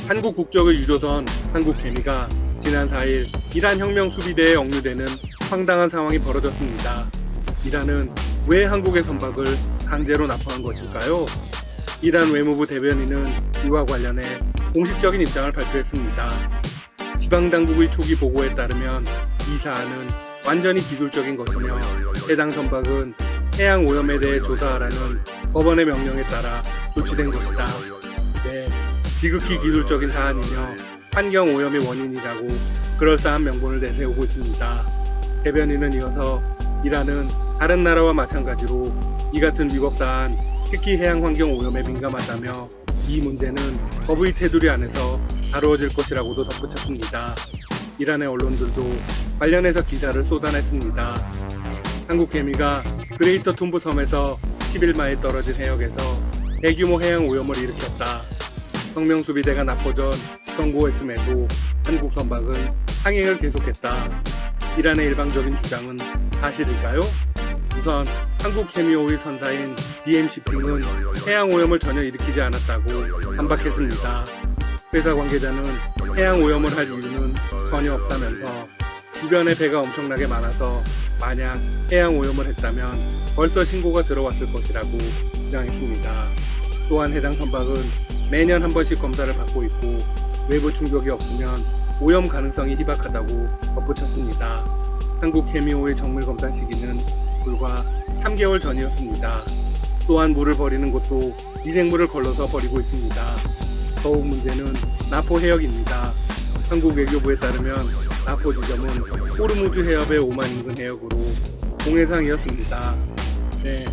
한국 국적의 유조선 한국개미가 지난 4일 이란 혁명 수비대에 억류되는 황당한 상황이 벌어졌습니다. 이란은 왜 한국의 선박을 강제로 납포한 것일까요? 이란 외무부 대변인은 이와 관련해 공식적인 입장을 발표했습니다. 지방당국의 초기 보고에 따르면 이 사안은 완전히 기술적인 것이며 해당 선박은 해양 오염에 대해 조사하라는 법원의 명령에 따라 조치된 것이다. 네, 지극히 기술적인 사안이며 환경 오염의 원인이라고 그럴싸한 명분을 내세우고 있습니다. 대변인은 이어서 이란은 다른 나라와 마찬가지로 이 같은 위법 사안, 특히 해양 환경 오염에 민감하다며 이 문제는 법의 테두리 안에서 다루어질 것이라고도 덧붙였습니다. 이란의 언론들도 관련해서 기사를 쏟아냈습니다. 한국개미가 그레이터 툼부 섬에서 10일마에 떨어진 해역에서 대규모 해양 오염을 일으켰다. 혁명수비대가 납포 전 선고했음에도 한국 선박은 항행을 계속했다. 이란의 일방적인 주장은 사실일까요? 우선 한국케미오의 선사인 DMCP는 해양 오염을 전혀 일으키지 않았다고 반박했습니다. 회사 관계자는 해양 오염을 할 이유는 전혀 없다면서 주변에 배가 엄청나게 많아서 만약 해양 오염을 했다면 벌써 신고가 들어왔을 것이라고 주장했습니다. 또한 해당 선박은 매년 한 번씩 검사를 받고 있고 외부 충격이 없으면 오염 가능성이 희박하다고 덧붙였습니다. 한국케미오의 정밀 검사 시기는 불과 3개월 전이었습니다. 또한 물을 버리는 곳도 미생물을 걸러서 버리고 있습니다. 더욱 문제는 나포 해역입니다. 한국 외교부에 따르면 나포 지점은 호르무즈 해협의 5만 인근 해역으로 공해상이었습니다. 네,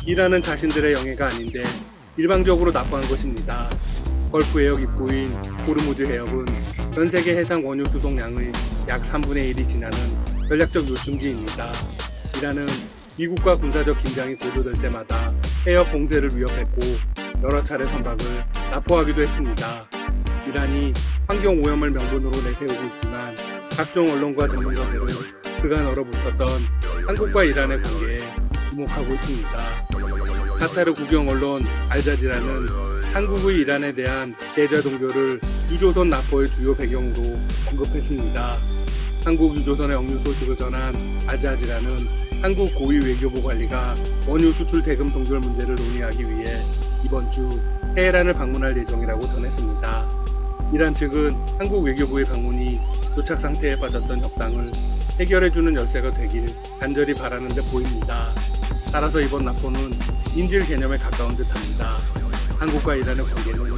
이란은 자신들의 영해가 아닌데 일방적으로 납포한 것입니다. 걸프 해역 입구인 호르무즈 해역은 전 세계 해상 원유 수송량의 약 3분의 1이 지나는 전략적 요충지입니다. 이란은 미국과 군사적 긴장이 고조될 때마다 해역 공세를 위협했고 여러 차례 선박을 납포하기도 했습니다. 이란이 환경 오염을 명분으로 내세우고 있지만 각종 언론과 전문가들은 그간 얼어붙었던 한국과 이란의 관계에 주목하고 있습니다. 카타르 국영 언론 알자지라는 한국의 이란에 대한 제자 동결을 유조선 납포의 주요 배경으로 언급했습니다. 한국 유조선의 억류 소식을 전한 알자지라는 한국 고위 외교부 관리가 원유 수출 대금 동결 문제를 논의하기 위해 이번 주 테헤란을 방문할 예정이라고 전했습니다. 이란 측은 한국 외교부의 방문이 도착 상태에 빠졌던 협상을 해결해주는 열쇠가 되길 간절히 바라는 데 보입니다. 따라서 이번 납포는 인질 개념에 가까운 듯합니다. 한국과 이란의 관계는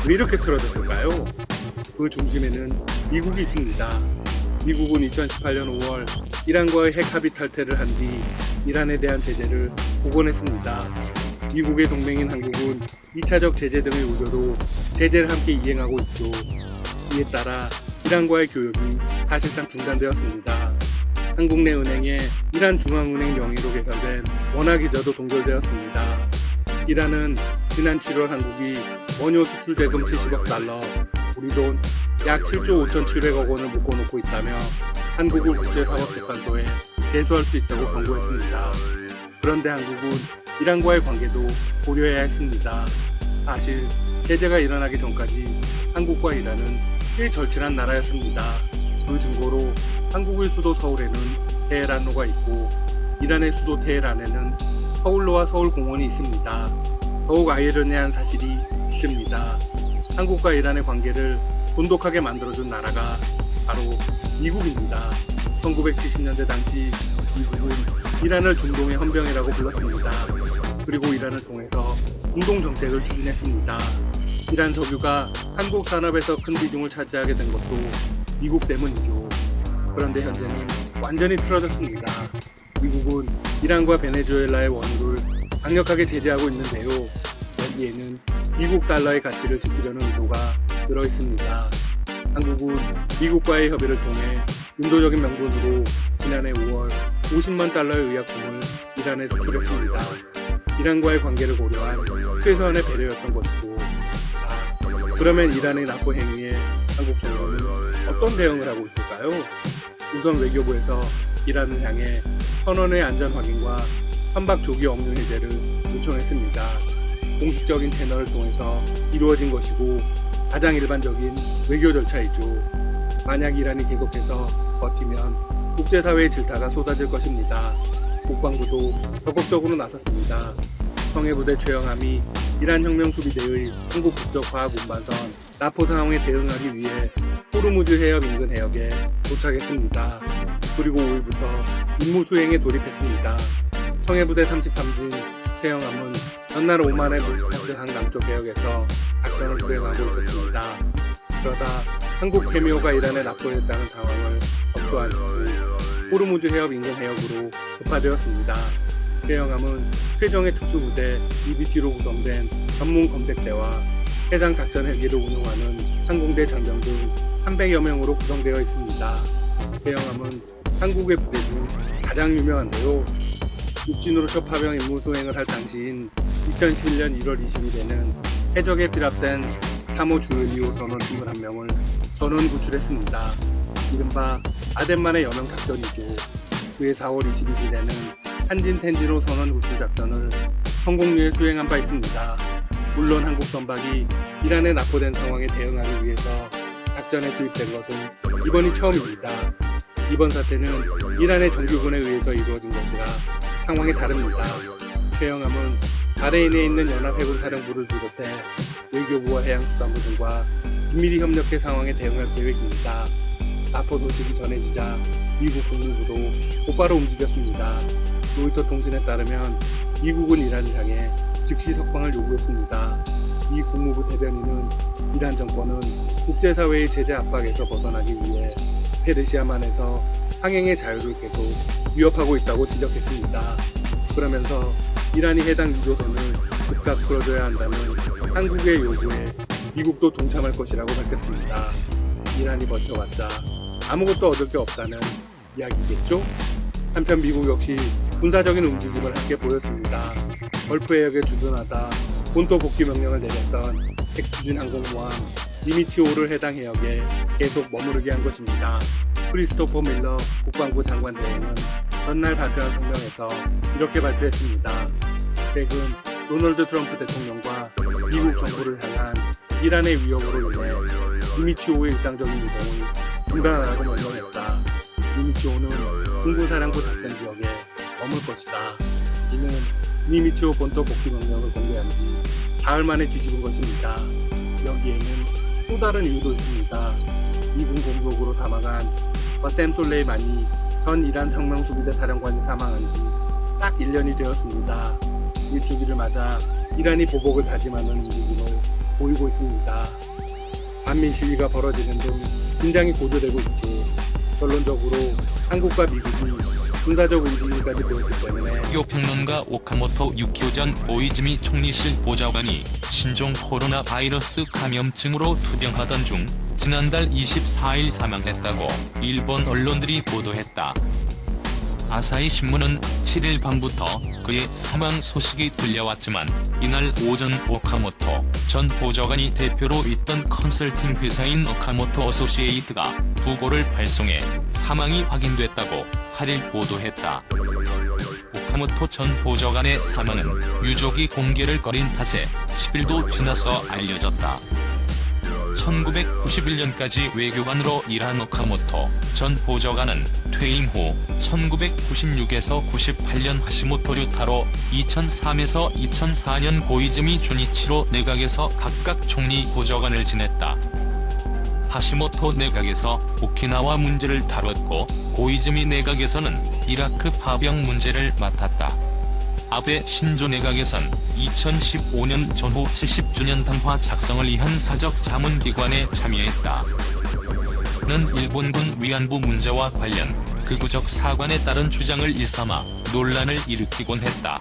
왜 이렇게 틀어졌을까요? 그 중심에는 미국이 있습니다. 미국은 2018년 5월 이란과의 핵 합의 탈퇴를 한 뒤 이란에 대한 제재를 복원했습니다. 미국의 동맹인 한국은 2차적 제재 등의 우려로 제재를 함께 이행하고 있죠. 이에 따라 이란과의 교역이 사실상 중단되었습니다. 한국 내 은행에 이란 중앙은행 명의로 개설된 원화계좌도 동결되었습니다. 이란은 지난 7월 한국이 원유 수출 대금 70억 달러, 우리 돈 약 7조 5,700억 원을 묶어놓고 있다며 한국을 국제사법재판소에 제소할 수 있다고 권고했습니다. 그런데 한국은 이란과의 관계도 고려해야 했습니다. 사실 제재가 일어나기 전까지 한국과 이란은 꽤 절친한 나라였습니다. 그 증거로 한국의 수도 서울에는 테헤란로가 있고 이란의 수도 테헤란에는 서울로와 서울공원이 있습니다. 더욱 아이러니한 사실이 있습니다. 한국과 이란의 관계를 돈독하게 만들어준 나라가 바로 미국입니다. 1970년대 당시 미국은 이란을 중동의 헌병이라고 불렀습니다. 그리고 이란을 통해서 중동 정책을 추진했습니다. 이란 석유가 한국 산업에서 큰 비중을 차지하게 된 것도 미국 때문이죠. 그런데 현재는 완전히 틀어졌습니다. 미국은 이란과 베네수엘라의 원유를 강력하게 제재하고 있는데요. 여기에는 미국 달러의 가치를 지키려는 의도가 들어있습니다. 한국은 미국과의 협의를 통해 인도적인 명분으로 지난해 5월 50만 달러의 의약품을 이란에 수출했습니다. 이란과의 관계를 고려한 최소한의 배려였던 것이고, 자, 그러면 이란의 납포 행위에 한국 정부는 어떤 대응을 하고 있을까요? 우선 외교부에서 이란을 향해 선원의 안전 확인과 선박 조기 억류 해제를 요청했습니다. 공식적인 채널을 통해서 이루어진 것이고 가장 일반적인 외교 절차이죠. 만약 이란이 계속해서 버티면 국제사회의 질타가 쏟아질 것입니다. 국방부도 적극적으로 나섰습니다. 성해부대 최영함이 이란 혁명수비대의 한국 국적 과학 운반선 나포 상황에 대응하기 위해 호르무즈 해협 인근 해역에 도착했습니다. 그리고 5일부터 임무 수행에 돌입했습니다. 성해부대 33진 최영함은 전날 오만의 무스타트항 남쪽 해역에서 작전을 수행하고 있었습니다. 그러다 한국 캐미오가 이란에 납포했다는 상황을 접수한 직후 호르무즈 해협 인근 해역으로 급파되었습니다. 최영함은 최정예 특수부대 EBT로 구성된 전문 검색대와 해당 작전 헬기를 운용하는 항공대 장병 등 300여 명으로 구성되어 있습니다. 최영함은 한국의 부대 중 가장 유명한데요. 육진으로 첫 파병 임무 수행을 할 당시인 2011년 1월 20일에는 해적에 피랍된 3호 주요 선원 21명을 전원 구출했습니다. 이른바 아덴만의 여명 작전이죠. 그해 4월 21일에는 한진 텐지로 선원 구출 작전을 성공리에 수행한 바 있습니다. 물론 한국 선박이 이란에 납포된 상황에 대응하기 위해서 작전에 투입된 것은 이번이 처음입니다. 이번 사태는 이란의 정규군에 의해서 이루어진 것이라 상황이 다릅니다. 최영함은 바레인에 있는 연합해군 사령부를 비롯해 외교부와 해양수산부 등과 긴밀히 협력해 상황에 대응할 계획입니다. 납포 소식이 전해지자 미국 국무부도 곧바로 움직였습니다. 로이터 통신에 따르면 미국은 이란을 향해 즉시 석방을 요구했습니다. 미 국무부 대변인은 이란 정권은 국제사회의 제재 압박에서 벗어나기 위해 페르시아만에서 항행의 자유를 계속 위협하고 있다고 지적했습니다. 그러면서 이란이 해당 유조선을 즉각 풀어줘야 한다는 한국의 요구에 미국도 동참할 것이라고 밝혔습니다. 이란이 버텨봤자 아무것도 얻을 게 없다는 이야기겠죠? 한편 미국 역시 군사적인 움직임을 함께 보였습니다. 걸프 해역에 주둔하다 본토 복귀 명령을 내렸던 핵추진 항공모함 니미치오를 해당 해역에 계속 머무르게 한 것입니다. 크리스토퍼 밀러 국방부 장관 대행은 전날 발표한 성명에서 이렇게 발표했습니다. 최근 도널드 트럼프 대통령과 미국 정부를 향한 이란의 위협으로 인해 니미치오의 일상적인 이동을 중단하라고 명령했다. 니미치오는 중부사령부 작전 지역에 머물 것이다. 이는 니미치오 본토 복귀 명령을 공개한 지 사흘 만에 뒤집은 것입니다. 여기에는 또 다른 이유도 있습니다. 미군 공격으로 사망한 와셈 솔레이마니 전 이란 혁명수비대 사령관이 사망한 지 딱 1년이 되었습니다. 일주기를 맞아 이란이 보복을 다짐하는 움직임을 보이고 있습니다. 반민 시위가 벌어지는 등 긴장이 고조되고 있고 결론적으로 한국과 미국이 군사적 움직임까지 보였기 때문에 외교평론가 오카모토 유키오 전 오이즈미 총리실 보좌관이 신종 코로나 바이러스 감염증으로 투병하던 중 지난달 24일 사망했다고 일본 언론들이 보도했다. 아사히 신문은 7일 밤부터 그의 사망 소식이 들려왔지만 이날 오전 오카모토 전 보좌관이 대표로 있던 컨설팅 회사인 오카모토 어소시에이트가 부고를 발송해 사망이 확인됐다고 8일 보도했다. 오카모토 전 보좌관의 사망은 유족이 공개를 꺼린 탓에 10일도 지나서 알려졌다. 1991년까지 외교관으로 일한 오카모토 전 보좌관은 퇴임 후 1996에서 98년 하시모토 류타로 2003에서 2004년 고이즈미 주니치로 내각에서 각각 총리 보좌관을 지냈다. 하시모토 내각에서 오키나와 문제를 다뤘고 고이즈미 내각에서는 이라크 파병 문제를 맡았다. 아베 신조 내각에선 2015년 전후 70주년 담화 작성을 위한 사적 자문기관에 참여했다. 는 일본군 위안부 문제와 관련 극우적 사관에 따른 주장을 일삼아 논란을 일으키곤 했다.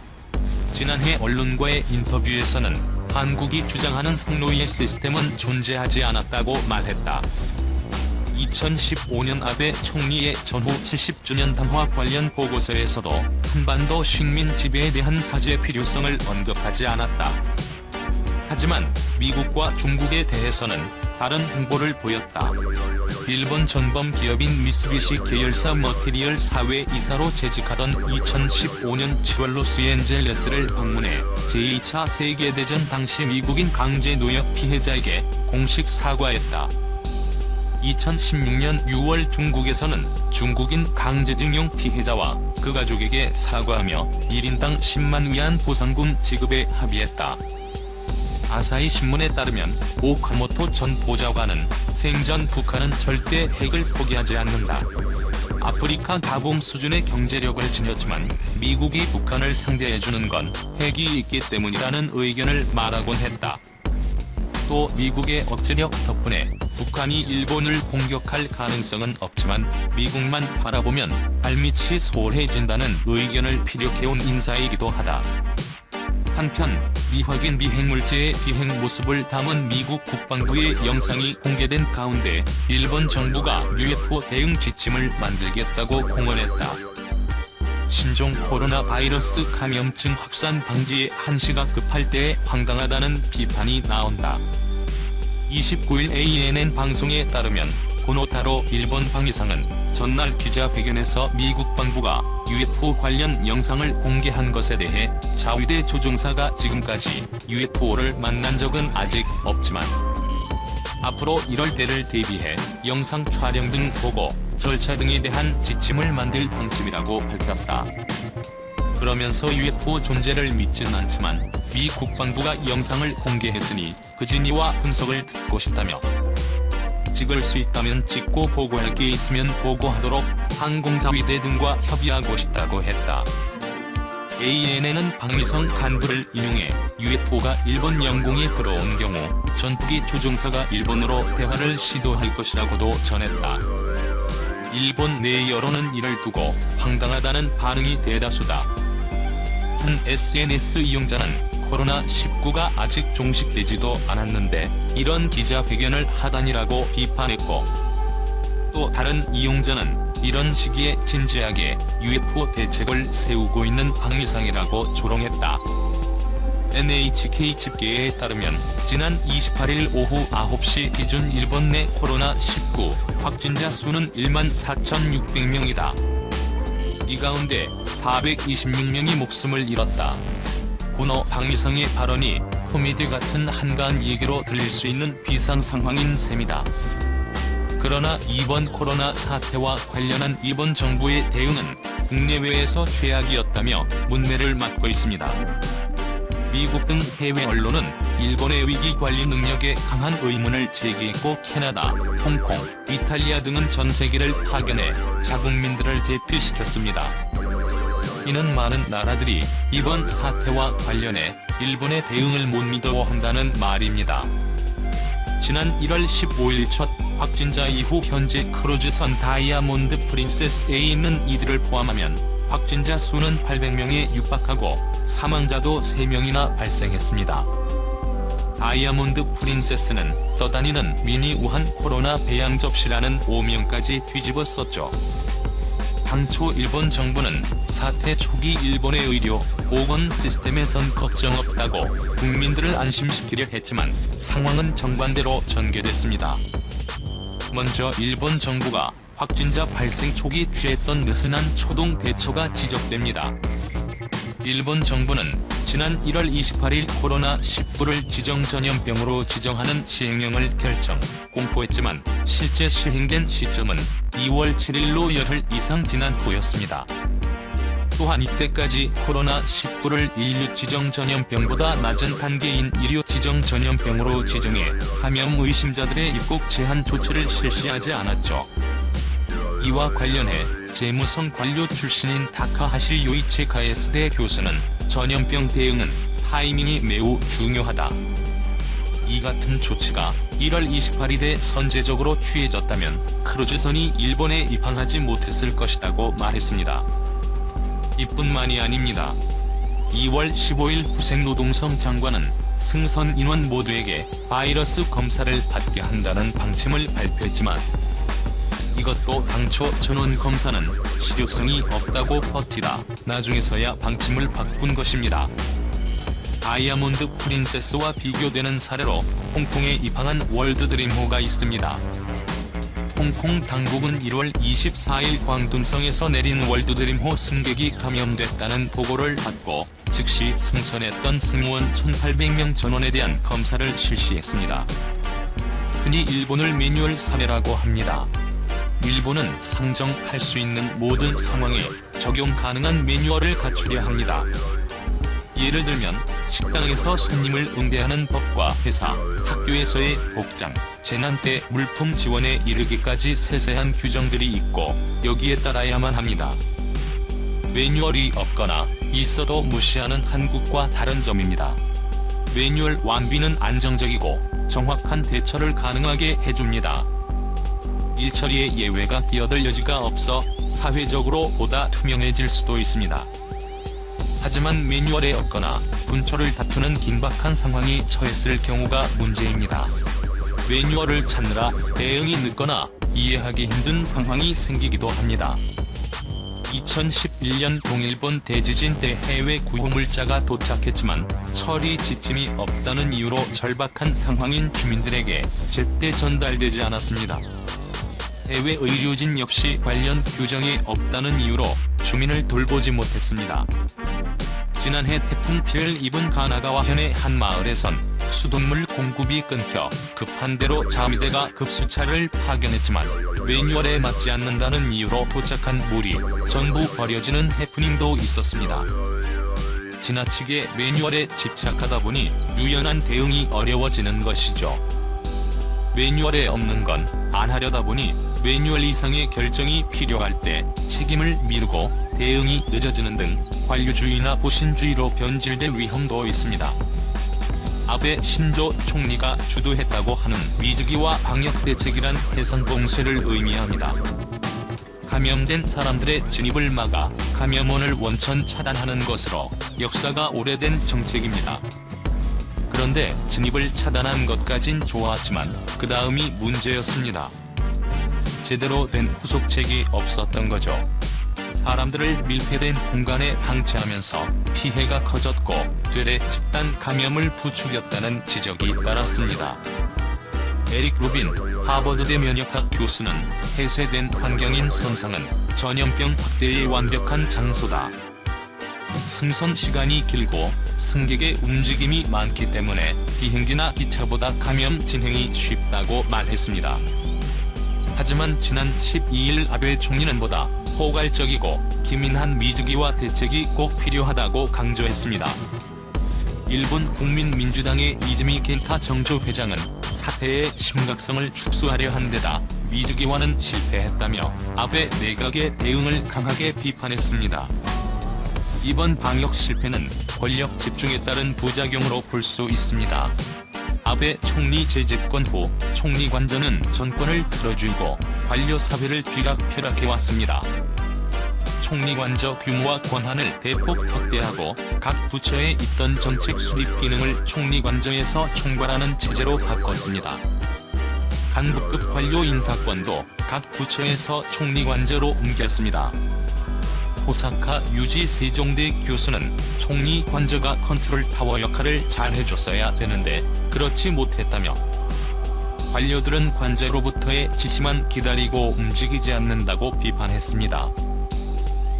지난해 언론과의 인터뷰에서는 한국이 주장하는 성노예 시스템은 존재하지 않았다고 말했다. 2015년 아베 총리의 전후 70주년 담화 관련 보고서에서도 한반도 식민 지배에 대한 사죄의 필요성을 언급하지 않았다. 하지만 미국과 중국에 대해서는 다른 행보를 보였다. 일본 전범 기업인 미쓰비시 계열사 머티리얼 사회이사로 재직하던 2015년 7월 로스앤젤레스를 방문해 제2차 세계대전 당시 미국인 강제노역 피해자에게 공식 사과했다. 2016년 6월 중국에서는 중국인 강제징용 피해자와 그 가족에게 사과하며 1인당 10만 위안 보상금 지급에 합의했다. 아사히 신문에 따르면 오카모토 전 보좌관은 생전 북한은 절대 핵을 포기하지 않는다. 아프리카 가봄 수준의 경제력을 지녔지만 미국이 북한을 상대해주는 건 핵이 있기 때문이라는 의견을 말하곤 했다. 또 미국의 억제력 덕분에 북한이 일본을 공격할 가능성은 없지만 미국만 바라보면 발밑이 소홀해진다는 의견을 피력해온 인사이기도 하다. 한편 미확인 비핵물체의 비핵 모습을 담은 미국 국방부의 영상이 공개된 가운데 일본 정부가 UFO 대응 지침을 만들겠다고 공언했다. 신종 코로나 바이러스 감염증 확산 방지에 한시가 급할 때에 황당하다는 비판이 나온다. 29일 ANN 방송에 따르면 고노타로 일본 방위상은 전날 기자회견에서 미국 방부가 UFO 관련 영상을 공개한 것에 대해 자위대 조종사가 지금까지 UFO를 만난 적은 아직 없지만 앞으로 이럴 때를 대비해 영상 촬영 등 보고 절차 등에 대한 지침을 만들 방침이라고 밝혔다. 그러면서 UFO 존재를 믿진 않지만 미 국방부가 영상을 공개했으니 그 진위와 분석을 듣고 싶다며 찍을 수 있다면 찍고 보고할 게 있으면 보고하도록 항공자위대 등과 협의하고 싶다고 했다. ANN은 방위성 간부를 인용해 UFO가 일본 영공에 들어온 경우 전투기 조종사가 일본으로 대화를 시도할 것이라고도 전했다. 일본 내 여론은 이를 두고 황당하다는 반응이 대다수다. 한 SNS 이용자는 코로나19가 아직 종식되지도 않았는데 이런 기자회견을 하다니라고 비판했고, 또 다른 이용자는 이런 시기에 진지하게 UFO 대책을 세우고 있는 방위상이라고 조롱했다. NHK 집계에 따르면 지난 28일 오후 9시 기준 일본 내 코로나19 확진자 수는 14,600명이다. 이 가운데 426명이 목숨을 잃었다. 고노 방위상의 발언이 코미디 같은 한가한 얘기로 들릴 수 있는 비상 상황인 셈이다. 그러나 이번 코로나 사태와 관련한 일본 정부의 대응은 국내외에서 최악이었다며 문매를 맞고 있습니다. 미국 등 해외 언론은 일본의 위기 관리 능력에 강한 의문을 제기했고, 캐나다, 홍콩, 이탈리아 등은 전 세계를 파견해 자국민들을 대피시켰습니다. 이는 많은 나라들이 이번 사태와 관련해 일본의 대응을 못 믿어한다는 말입니다. 지난 1월 15일 첫 확진자 이후 현재 크루즈선 다이아몬드 프린세스에 있는 이들을 포함하면 확진자 수는 800명에 육박하고 사망자도 3명이나 발생했습니다. 다이아몬드 프린세스는 떠다니는 미니 우한 코로나 배양 접시라는 오명까지 뒤집었었죠. 당초 일본 정부는 사태 초기 일본의 의료, 보건 시스템에선 걱정 없다고 국민들을 안심시키려 했지만 상황은 정반대로 전개됐습니다. 먼저 일본 정부가 확진자 발생 초기 취했던 느슨한 초동 대처가 지적됩니다. 일본 정부는 지난 1월 28일 코로나19를 지정 전염병으로 지정하는 시행령을 공포했지만 실제 시행된 시점은 2월 7일로 열흘 이상 지난 후였습니다. 또한 이때까지 코로나19를 인류 지정 전염병보다 낮은 단계인 의료 지정 전염병으로 지정해 감염 의심자들의 입국 제한 조치를 실시하지 않았죠. 이와 관련해 재무성 관료 출신인 다카하시 요이치 가에스대 교수는 전염병 대응은 타이밍이 매우 중요하다. 이 같은 조치가 1월 28일에 선제적으로 취해졌다면 크루즈선이 일본에 입항하지 못했을 것이라고 말했습니다. 이뿐만이 아닙니다. 2월 15일 후생노동성 장관은 승선 인원 모두에게 바이러스 검사를 받게 한다는 방침을 발표했지만 이것도 당초 전원 검사는 실효성이 없다고 버티다 나중에서야 방침을 바꾼 것입니다. 다이아몬드 프린세스와 비교되는 사례로 홍콩에 입항한 월드드림호가 있습니다. 홍콩 당국은 1월 24일 광둥성에서 내린 월드드림호 승객이 감염됐다는 보고를 받고 즉시 승선했던 승무원 1,800명 전원에 대한 검사를 실시했습니다. 흔히 일본을 매뉴얼 사회라고 합니다. 일본은 상정할 수 있는 모든 상황에 적용 가능한 매뉴얼을 갖추려 합니다. 예를 들면 식당에서 손님을 응대하는 법과 회사, 학교에서의 복장, 재난 때 물품 지원에 이르기까지 세세한 규정들이 있고 여기에 따라야만 합니다. 매뉴얼이 없거나 있어도 무시하는 한국과 다른 점입니다. 매뉴얼 완비는 안정적이고 정확한 대처를 가능하게 해줍니다. 일처리에 예외가 끼어들 여지가 없어 사회적으로 보다 투명해질 수도 있습니다. 하지만 매뉴얼에 없거나 분초를 다투는 긴박한 상황이 처했을 경우가 문제입니다. 매뉴얼을 찾느라 대응이 늦거나 이해하기 힘든 상황이 생기기도 합니다. 2011년 동일본 대지진 때 해외 구호물자가 도착했지만 처리 지침이 없다는 이유로 절박한 상황인 주민들에게 제때 전달되지 않았습니다. 해외 의료진 역시 관련 규정이 없다는 이유로 주민을 돌보지 못했습니다. 지난해 태풍 피해를 입은 가나가와현의 한 마을에선 수돗물 공급이 끊겨 급한 대로 자위대가 급수차를 파견했지만 매뉴얼에 맞지 않는다는 이유로 도착한 물이 전부 버려지는 해프닝도 있었습니다. 지나치게 매뉴얼에 집착하다 보니 유연한 대응이 어려워지는 것이죠. 매뉴얼에 없는 건 안 하려다 보니 매뉴얼 이상의 결정이 필요할 때 책임을 미루고 대응이 늦어지는 등 관료주의나 보신주의로 변질될 위험도 있습니다. 아베 신조 총리가 주도했다고 하는 위즈기와 방역대책이란 해산봉쇄를 의미합니다. 감염된 사람들의 진입을 막아 감염원을 원천 차단하는 것으로 역사가 오래된 정책입니다. 그런데 진입을 차단한 것까진 좋았지만 그 다음이 문제였습니다. 제대로 된 후속책이 없었던 거죠. 사람들을 밀폐된 공간에 방치하면서 피해가 커졌고 되레 집단 감염을 부추겼다는 지적이 따랐습니다. 에릭 루빈 하버드대 면역학 교수는 폐쇄된 환경인 선상은 전염병 확대의 완벽한 장소다. 승선 시간이 길고 승객의 움직임이 많기 때문에 비행기나 기차보다 감염 진행이 쉽다고 말했습니다. 하지만 지난 12일 아베 총리는 보다 포괄적이고 기민한 위즈기와 대책이 꼭 필요하다고 강조했습니다. 일본 국민민주당의 이즈미 겐타 정조 회장은 사태의 심각성을 축소하려 한 데다 위즈기와는 실패했다며 아베 내각의 대응을 강하게 비판했습니다. 이번 방역 실패는 권력 집중에 따른 부작용으로 볼 수 있습니다. 아베 총리 재집권 후 총리 관저는 정권을 틀어쥐고 관료사회를 쥐락펴락해왔습니다. 총리 관저 규모와 권한을 대폭 확대하고 각 부처에 있던 정책 수립 기능을 총리 관저에서 총괄하는 체제로 바꿨습니다. 간부급 관료 인사권도 각 부처에서 총리 관저로 옮겼습니다. 호사카 유지 세종대 교수는 총리 관저가 컨트롤 타워 역할을 잘 해줬어야 되는데 그렇지 못했다며 관료들은 관저로부터의 지시만 기다리고 움직이지 않는다고 비판했습니다.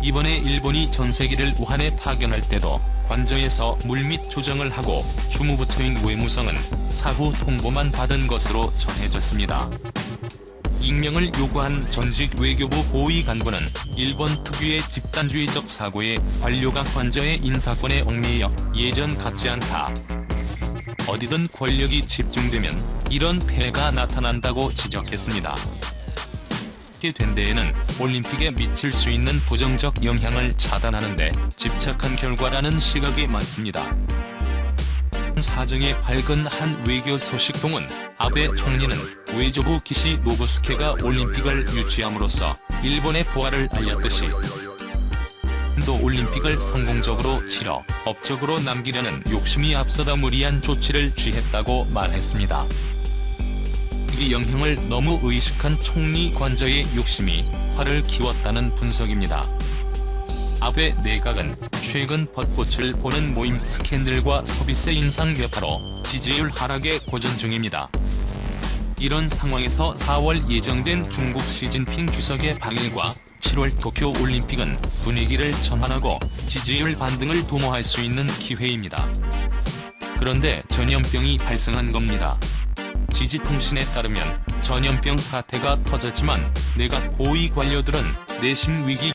이번에 일본이 전세기를 우한에 파견할 때도 관저에서 물밑 조정을 하고 주무부처인 외무성은 사후 통보만 받은 것으로 전해졌습니다. 익명을 요구한 전직 외교부 고위 간부는 일본 특유의 집단주의적 사고에 관료가 관저의 인사권에 얽매여 예전 같지 않다. 어디든 권력이 집중되면 이런 폐해가 나타난다고 지적했습니다. 이렇게 된 데에는 올림픽에 미칠 수 있는 부정적 영향을 차단하는 데 집착한 결과라는 시각이 많습니다. 사정에 밝은 한 외교 소식통은 아베 총리는 외교부 기시 노부스케가 올림픽을 유치함으로써 일본의 부활을 알렸듯이 또 올림픽을 성공적으로 치러 업적으로 남기려는 욕심이 앞서다 무리한 조치를 취했다고 말했습니다. 이 영향을 너무 의식한 총리 관저의 욕심이 화를 키웠다는 분석입니다. 아베 내각은 최근 벚꽃을 보는 모임 스캔들과 소비세 인상 여파로 지지율 하락에 고전 중입니다. 이런 상황에서 4월 예정된 중국 시진핑 주석의 방일과 7월 도쿄 올림픽은 분위기를 전환하고 지지율 반등을 도모할 수 있는 기회입니다. 그런데 전염병이 발생한 겁니다. 지지통신에 따르면 전염병 사태가 터졌지만 내각 고위 관료들은 내심 위기